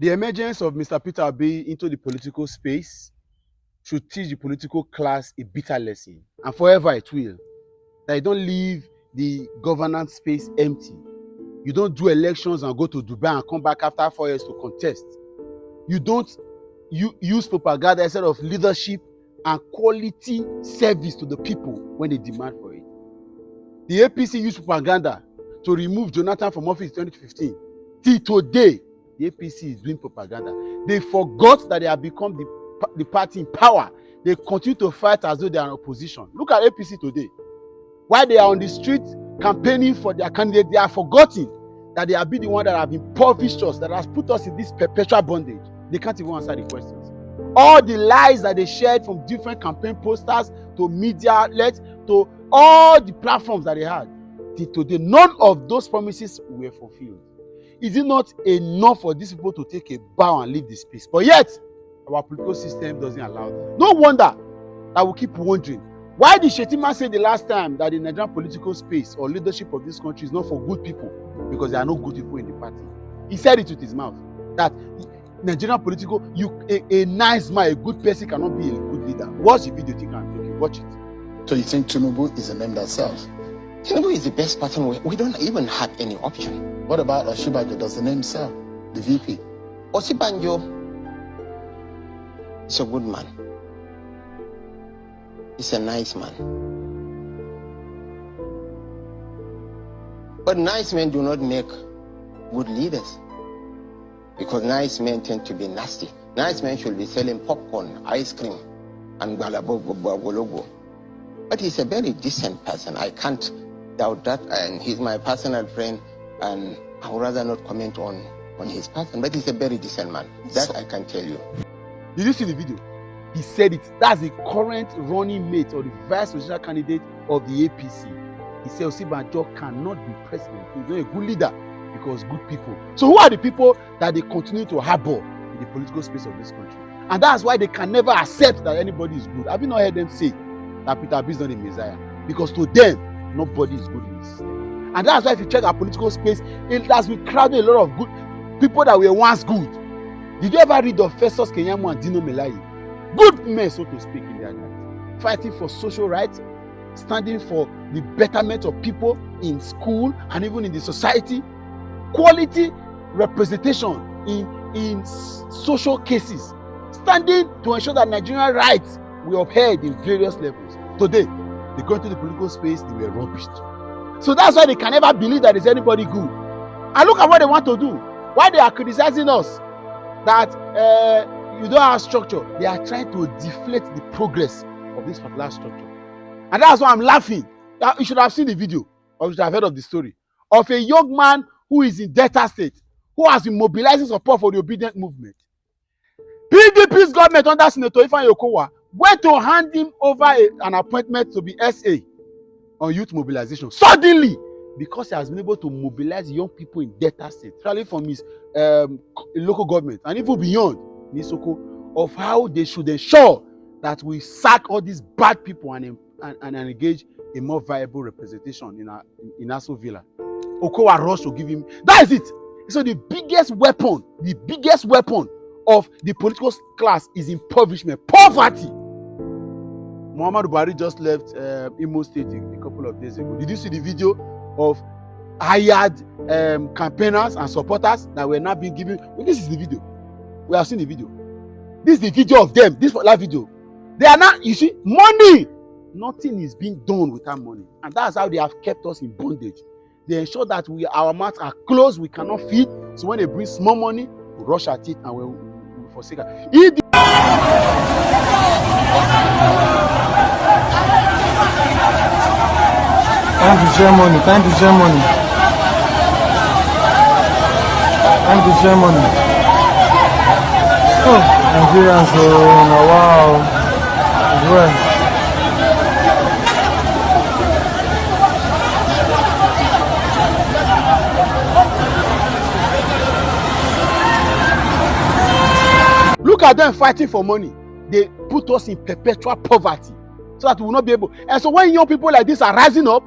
The emergence of Mr. Peter Obi into the political space should teach the political class a bitter lesson, and forever it will. That you don't leave the governance space empty. You don't do elections and go to Dubai and come back after 4 years to contest. You don't use propaganda instead of leadership and quality service to the people when they demand for it. The APC used propaganda to remove Jonathan from office in 2015. Till today, the APC is doing propaganda. They forgot that they have become the party in power. They continue to fight as though they are in opposition. Look at APC today. While they are on the street campaigning for their candidate, they are forgotten that they have been the one that have impoverished us, that has put us in this perpetual bondage. They can't even answer the questions. All the lies that they shared from different campaign posters to media outlets to all the platforms that they had, till today, none of those promises were fulfilled. Is it not enough for these people to take a bow and leave the space? But yet, our political system doesn't allow that. No wonder that we keep wondering, why did Shetima say the last time that the Nigerian political space or leadership of this country is not for good people? Because there are no good people in the party. He said it with his mouth, that Nigerian political, a nice man, a good person cannot be a good leader. Watch the video, think I'm joking. Watch it. So you think Tinubu is a name that sells? Tinubu is the best person. We don't even have any option. What about Oshibajo? Does the name sell? The VP? Osibanjo is a good man. He's a nice man. But nice men do not make good leaders, because nice men tend to be nasty. Nice men should be selling popcorn, ice cream, and galabogo. But he's a very decent person. I can't doubt that, and he's my personal friend, and I would rather not comment on his person, but he's a very decent man. That I can tell you. Did you see the video? He said it. That's the current running mate or the vice presidential candidate of the APC. He said Osibanjo cannot be president. He's not a good leader because good people. So who are the people that they continue to harbor in the political space of this country? And that's why they can never accept that anybody is good. Have you not heard them say that Peter Obi is not a messiah? Because to them, nobody is good in this system. And that's why if you check our political space, it has been crowded a lot of good people that were once good. Did you ever read of Festus Kenyamu and Dino Melayi? Good men, so to speak, in their life. Fighting for social rights, standing for the betterment of people in school and even in the society. Quality representation in social cases. Standing to ensure that Nigerian rights were upheld in various levels. Today, they go into the political space, they were rubbished. So that's why they can never believe that there's anybody good. And look at what they want to do. Why they are criticizing us that you don't have structure. They are trying to deflate the progress of this particular structure. And that's why I'm laughing. You should have seen the video, or you should have heard of the story, of a young man who is in Delta State, who has been mobilizing support for the obedient movement. PDP's government under Senator Okowa went to hand him over an appointment to be SA on youth mobilization. Suddenly, because he has been able to mobilize young people in Delta State, especially from his local government and even beyond Nisoko, of how they should ensure that we sack all these bad people and engage a more viable representation in Aso Villa. Okowa rushed to give him. That is it. So the biggest weapon of the political class is impoverishment, poverty. Muhammadu Buhari just left Imo State a couple of days ago. Did you see the video of hired campaigners and supporters that were not being given? Well, this is the video. We have seen the video. This is the video of them. This live video. They are not, you see, money. Nothing is being done without money. And that's how they have kept us in bondage. They ensure that our mouths are closed, we cannot feed. So when they bring small money, we rush at it and we forsake it. Time to share money. Time to share money. Time to share money. Oh, Nigerians, wow. Well. Look at them fighting for money. They put us in perpetual poverty so that we will not be able. And so when young people like this are rising up,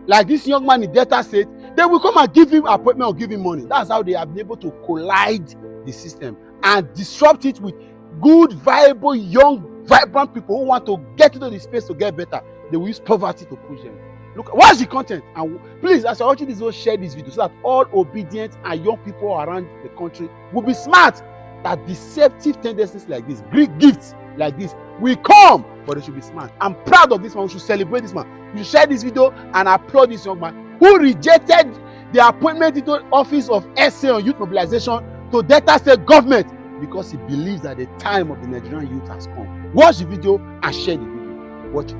like this young man in Delta State, they will come and give him appointment or give him money. That's how they have been able to collide the system and disrupt it with good, viable, young, vibrant people who want to get into the space to get better. They will use poverty to push them. Look, watch the content, and please, as you're watching this video, share this video so that all obedient and young people around the country will be smart that deceptive tendencies like this, Greek gifts like this will come, but they should be smart. I'm proud of this man. We should celebrate this man. We should share this video and applaud this young man who rejected the appointment into office of SA on youth mobilization to Delta State government because he believes that the time of the Nigerian youth has come. Watch the video and share the video. Watch it.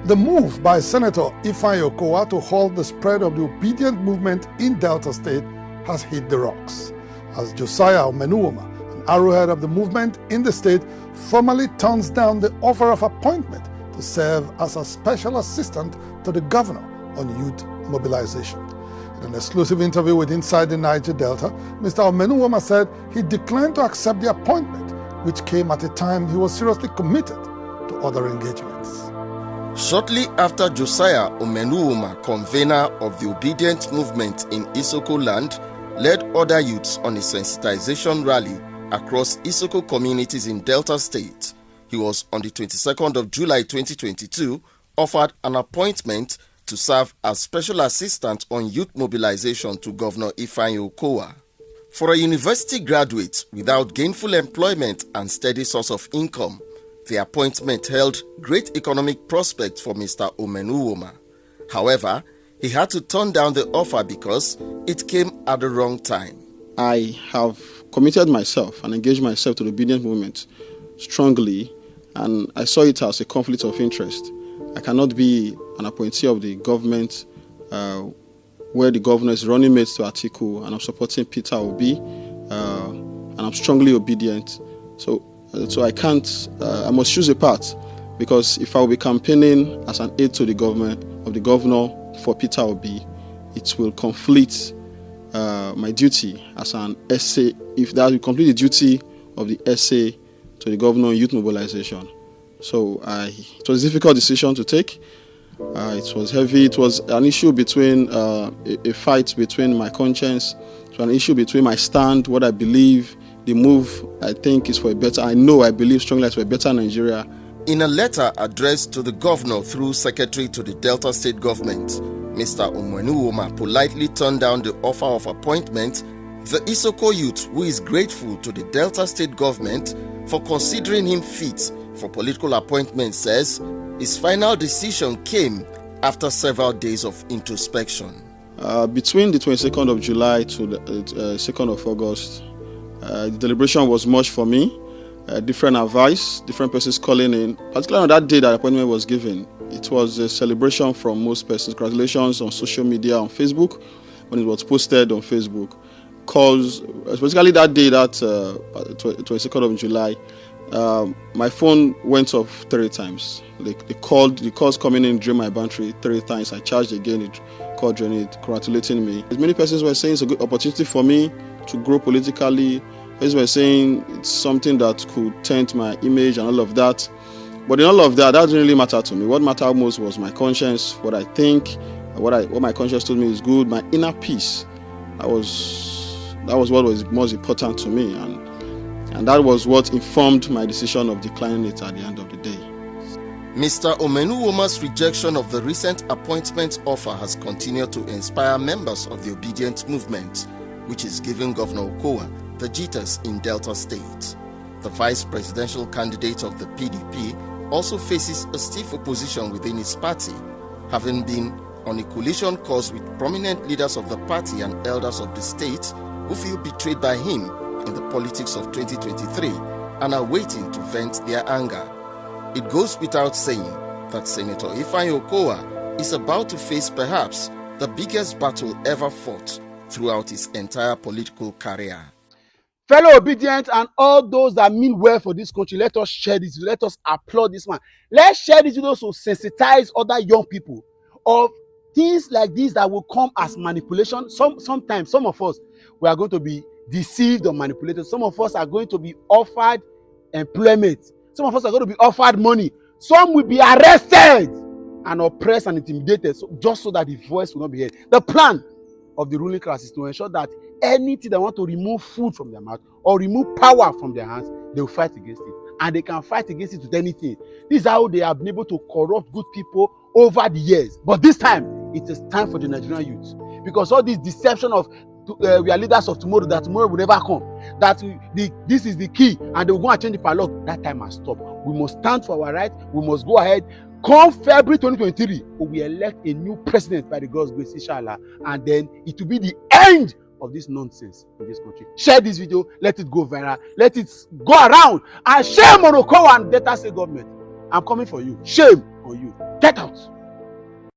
The move by Senator Ifeanyi Okowa to halt the spread of the obedient movement in Delta State has hit the rocks, as Josiah Omenuoma, an arrowhead of the movement in the state, formally turns down the offer of appointment to serve as a special assistant to the governor on youth mobilization. In an exclusive interview with Inside the Niger Delta, Mr. Omenuoma said he declined to accept the appointment, which came at a time he was seriously committed to other engagements. Shortly after Josiah Omenuoma, convener of the obedient movement in Isoko land, led other youths on a sensitization rally across Isoko communities in Delta State, he was on the 22nd of July 2022 offered an appointment to serve as special assistant on youth mobilization to Governor Ifeanyi Okowa. For a university graduate without gainful employment and steady source of income, the appointment held great economic prospects for Mr. Omenuoma. However, he had to turn down the offer because it came at the wrong time. I have committed myself and engaged myself to the obedient movement strongly, and I saw it as a conflict of interest. I cannot be an appointee of the government where the governor is running mate to Atiku, and I'm supporting Peter Obi, and I'm strongly obedient. So I can't, I must choose a path, because if I will be campaigning as an aide to the government of the governor for Peter Obi, it will conflict my duty as an SA, if that will complete the duty of the SA to the governor on youth mobilization. So it was a difficult decision to take. It was heavy. It was an issue between a fight between my conscience. It was an issue between my stand, what I believe. The move, I think, is for a better, I believe strongly it's for a better Nigeria. In a letter addressed to the governor through secretary to the Delta State government, Mr. Omenuoma politely turned down the offer of appointment. The Isoko youth, who is grateful to the Delta State government for considering him fit for political appointment, says his final decision came after several days of introspection. Between the 22nd of July to the 2nd of August, the deliberation was much for me. Different advice, different persons calling in. Particularly on that day that appointment was given, it was a celebration from most persons. Congratulations on social media, on Facebook, when it was posted on Facebook. Calls, especially that day, that 22nd of July, my phone went off 3 times. The calls coming in drained my battery 3 times. I charged again, it called drained it, congratulating me. As many persons were saying it's a good opportunity for me to grow politically. Persons were saying it's something that could taint my image and all of that. But in all of that, that didn't really matter to me. What mattered most was my conscience, what I think, what my conscience told me is good, my inner peace. That was what was most important to me, and that was what informed my decision of declining it at the end of the day. Mr. Omenuoma's rejection of the recent appointment offer has continued to inspire members of the obedient movement, which is giving Governor Okowa the jitters in Delta State. The vice presidential candidate of the PDP also faces a stiff opposition within his party, having been on a coalition course with prominent leaders of the party and elders of the state who feel betrayed by him in the politics of 2023 and are waiting to vent their anger. It goes without saying that Senator Ifeanyi Okowa is about to face perhaps the biggest battle ever fought throughout his entire political career. Fellow obedient and all those that mean well for this country, let us share this video. Let us applaud this man. Let's share this video to sensitize other young people of things like this that will come as manipulation. Sometimes some of us, we are going to be deceived or manipulated. Some of us are going to be offered employment. Some of us are going to be offered money. Some will be arrested and oppressed and intimidated, just so that the voice will not be heard. The plan of the ruling class is to ensure that anything that want to remove food from their mouth or remove power from their hands, they will fight against it. And they can fight against it with anything. This is how they have been able to corrupt good people over the years. But this time, it is time for the Nigerian youth. Because all this deception of we are leaders of tomorrow, that tomorrow will never come, that this is the key, and they will go and change the padlock, that time has stopped. We must stand for our right. We must go ahead. Come February 2023, we will elect a new president by the God's grace, inshallah, and then it will be the end of this nonsense in this country. Share this video, let it go viral, let it go around, and shame on Okowa and Delta State government. I'm coming for you. Shame on you. Get out.